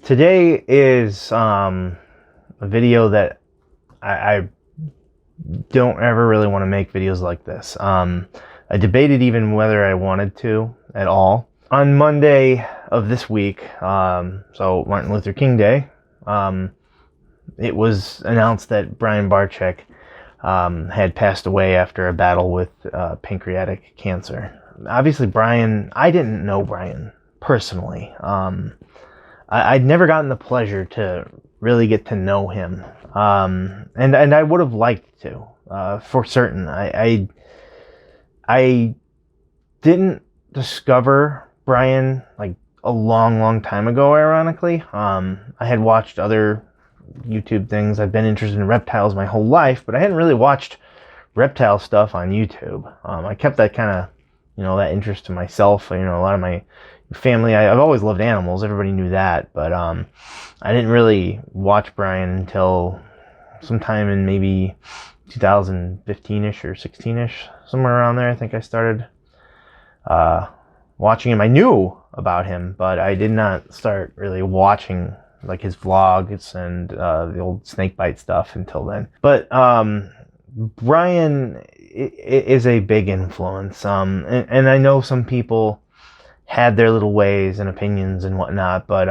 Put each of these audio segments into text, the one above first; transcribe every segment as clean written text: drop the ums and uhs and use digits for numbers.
Today is a video that I don't ever really want to make videos like this. I debated even whether I wanted to at all. On Monday of this week, so Martin Luther King Day, it was announced that Barczyk had passed away after a battle with pancreatic cancer. Obviously, I didn't know Brian personally. I'd never gotten the pleasure to really get to know him, and I would have liked to, for certain. I didn't discover Brian like a long time ago. Ironically, I had watched other YouTube things. I've been interested in reptiles my whole life, but I hadn't really watched reptile stuff on YouTube. I kept that kind of, that interest to myself. A lot of my family, I've always loved animals. Everybody knew that, but I didn't really watch Brian until sometime in maybe 2015-ish or 16-ish, somewhere around there. I think I started watching him. I knew about him, but I did not start really watching like his vlogs and the old snakebite stuff until then. But Brian is a big influence, and I know some people had their little ways and opinions and whatnot, but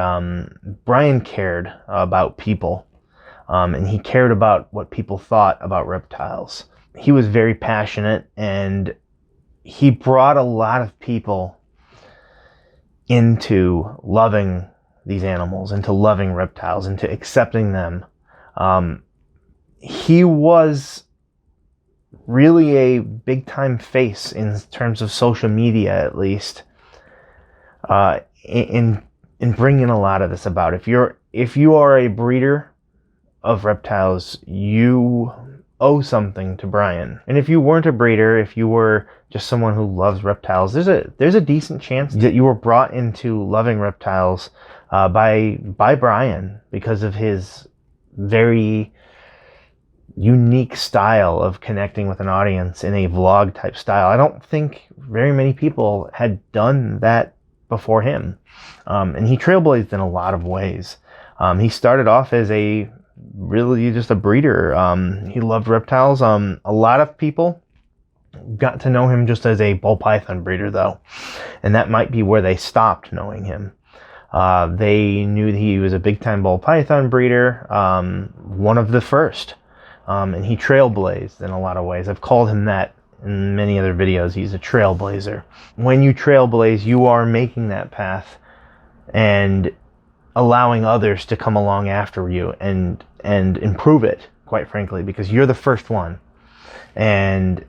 Brian cared about people, and he cared about what people thought about reptiles. He was very passionate, and he brought a lot of people into loving these animals, into loving reptiles, into accepting them. He was really a big time face in terms of social media, at least, in bringing a lot of this about. If you are a breeder of reptiles, you owe something to Brian. And if you weren't a breeder, if you were just someone who loves reptiles, there's a decent chance that you were brought into loving reptiles by Brian because of his very unique style of connecting with an audience in a vlog type style. I don't think very many people had done that before him, and he trailblazed in a lot of ways. He started off as really just a breeder. He loved reptiles. A lot of people got to know him just as a ball python breeder, though, and that might be where they stopped knowing him. They knew that he was a big time ball python breeder, one of the first, and he trailblazed in a lot of ways. I've called him that in many other videos. He's a trailblazer. When you trailblaze, you are making that path and allowing others to come along after you and improve it, quite frankly, because you're the first one. And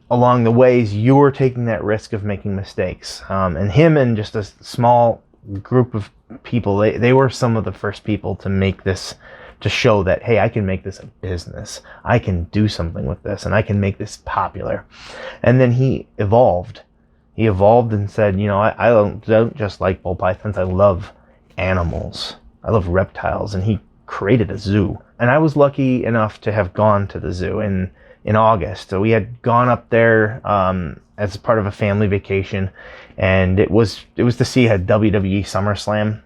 along the ways, you're taking that risk of making mistakes. And him and just a small group of people, they were some of the first people to make this, to show that, hey, I can make this a business. I can do something with this, and I can make this popular. And then he evolved. He evolved and said, I don't just like ball pythons. I love animals. I love reptiles. And he created a zoo. And I was lucky enough to have gone to the zoo in August. So we had gone up there as part of a family vacation, and it was to see a WWE SummerSlam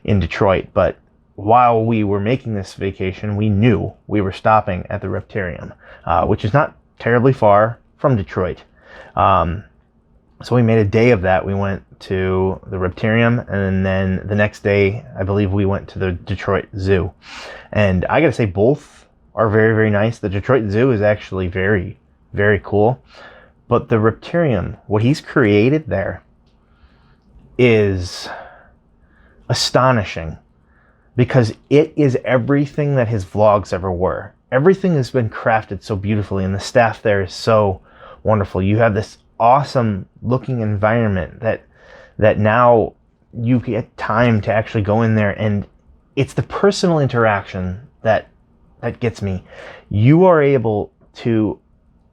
in Detroit. But while we were making this vacation, we knew we were stopping at the Reptarium, which is not terribly far from Detroit. So we made a day of that. We went to the Reptarium, and then the next day, I believe we went to the Detroit Zoo. And I gotta say, both are very, very nice. The Detroit Zoo is actually very, very cool. But the Reptarium, what he's created there, is astonishing, because it is everything that his vlogs ever were. Everything has been crafted so beautifully, and the staff there is so wonderful. You have this awesome looking environment that now you get time to actually go in there, and it's the personal interaction that gets me. You are able to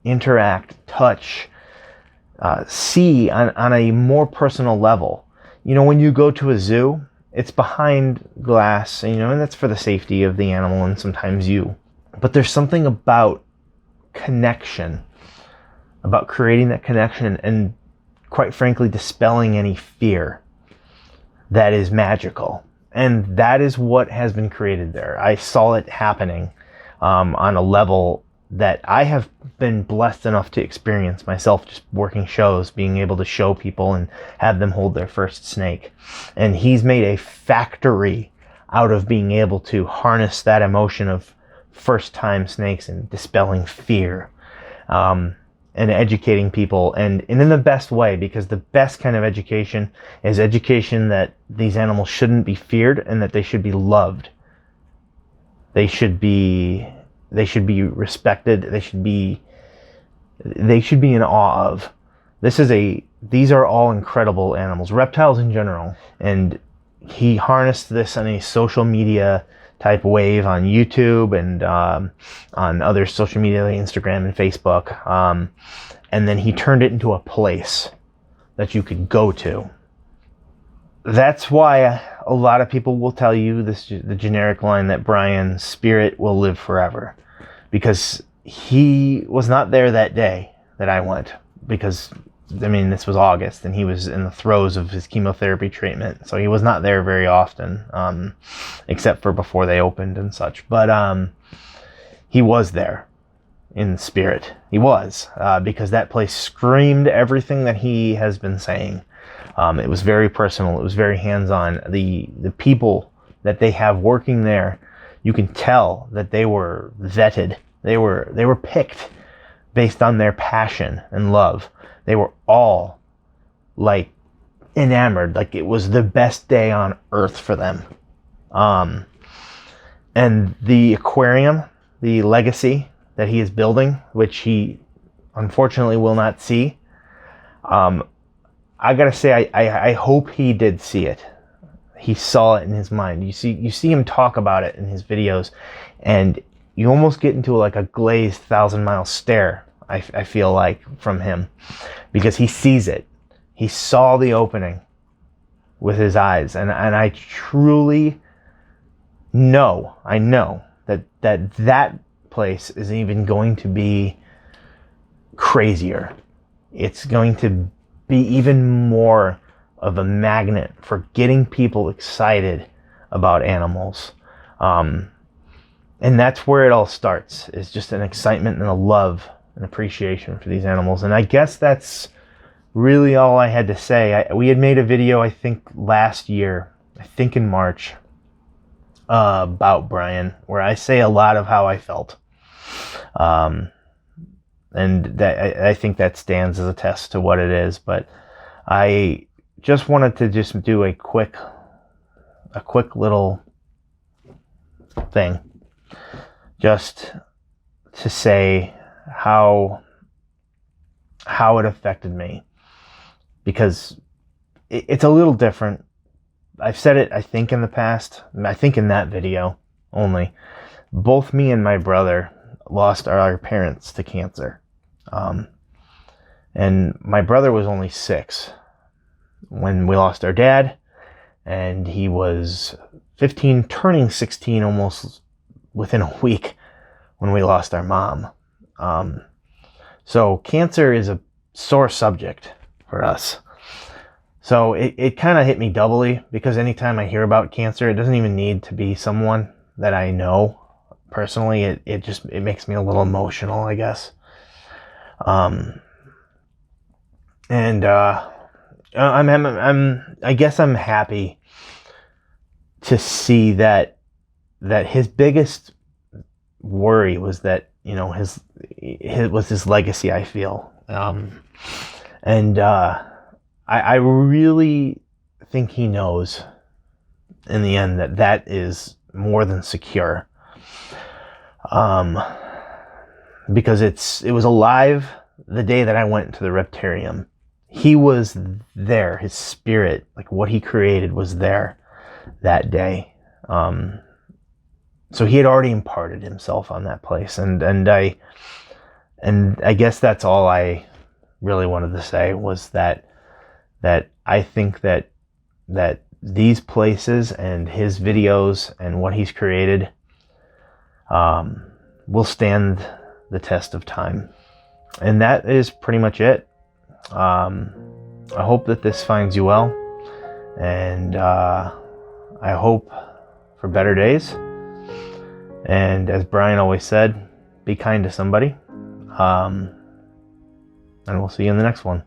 interact, touch, see on a more personal level. When you go to a zoo, it's behind glass, and that's for the safety of the animal and sometimes you. But there's something about connection, about creating that connection and, quite frankly, dispelling any fear that is magical. And that is what has been created there. I saw it happening on a level that I have been blessed enough to experience myself, just working shows, being able to show people and have them hold their first snake. And he's made a factory out of being able to harness that emotion of first time snakes and dispelling fear, and educating people, and in the best way, because the best kind of education is education that these animals shouldn't be feared and that they should be loved. They should be respected. They should be in awe of. These are all incredible animals, reptiles in general. And he harnessed this on a social media type wave on YouTube and on other social media like Instagram and Facebook. And then he turned it into a place that you could go to. That's why a lot of people will tell you the generic line that Brian's spirit will live forever. Because he was not there that day that I went. Because, I mean, this was August and he was in the throes of his chemotherapy treatment. So he was not there very often, except for before they opened and such. But he was there in spirit. He was, because that place screamed everything that he has been saying. It was very personal. It was very hands-on. The people that they have working there, you can tell that they were vetted. They were picked based on their passion and love. They were all like enamored, like it was the best day on earth for them. And the aquarium, the legacy that he is building, which he unfortunately will not see, I gotta say, I hope he did see it. He saw it in his mind. You see him talk about it in his videos, and you almost get into like a glazed 1,000-mile stare, I feel like, from him, because he sees it. He saw the opening with his eyes, and I truly know, that place is even going to be crazier. It's going to be even more of a magnet for getting people excited about animals. And that's where it all starts, is just an excitement and a love and appreciation for these animals. And I guess that's really all I had to say. We had made a video, I think last year, I think in March, about Brian, where I say a lot of how I felt. And that, I think that stands as a test to what it is. But I just wanted to just do a quick little thing, just to say how it affected me, because it's a little different. I've said it, I think, in the past. I think in that video only. Both me and my brother lost our parents to cancer. And my brother was only 6 when we lost our dad, and he was 15, turning 16 almost within a week when we lost our mom. So cancer is a sore subject for us. So it kind of hit me doubly, because anytime I hear about cancer, it doesn't even need to be someone that I know personally. It makes me a little emotional, I guess. I guess I'm happy to see that his biggest worry was that, you know, his legacy, I feel. I really think he knows in the end that is more than secure. Because it was alive the day that I went to the Reptarium. He was there. His spirit, like what he created, was there that day. So he had already imparted himself on that place, and I guess that's all I really wanted to say, was that I think that these places and his videos and what he's created will stand the test of time. And that is pretty much it. I hope that this finds you well, and I I hope for better days. And as Brian always said, be kind to somebody. And we'll see you in the next one.